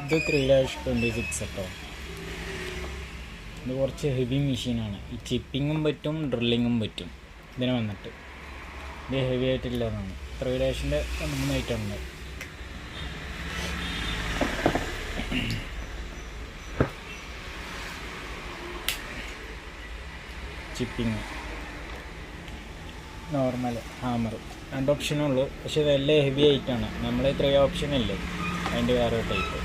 ഇത് 3-26 കേട്ടോ. ഇത് കുറച്ച് ഹെവി മെഷീനാണ്. ഈ ചിപ്പിങ്ങും പറ്റും ഡ്രില്ലിങ്ങും പറ്റും ഇതിന് വന്നിട്ട്. ഇത് ഹെവി ആയിട്ടില്ലെന്നാണ്. 3-ൻ്റെ 3 ഐറ്റം ഉണ്ട്. ചിപ്പിങ്, നോർമൽ, ഹാമർ, 2 ഓപ്ഷനുള്ളൂ. പക്ഷേ ഇതെല്ലാം ഹെവി ആയിട്ടാണ്. നമ്മൾ 3 ഓപ്ഷനല്ലേ, അതിൻ്റെ വേറെ ടൈപ്പ്.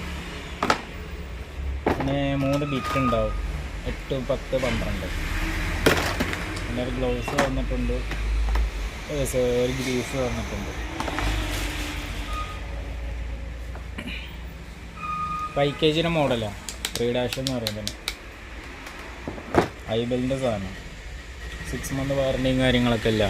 പിന്നെ 3 ബിറ്റ് ഉണ്ടാവും, 8, 10, 12. പിന്നെ ഒരു ഗ്ലൗസ് വന്നിട്ടുണ്ട്, ഒരു ഗ്രീസ് വന്നിട്ടുണ്ട്. 5 kg മോഡലാണ് 3- എന്ന് പറയുന്നത്. ഐബലിൻ്റെ സാധനം. 6 month വാറണ്ടിയും കാര്യങ്ങളൊക്കെ ഇല്ല.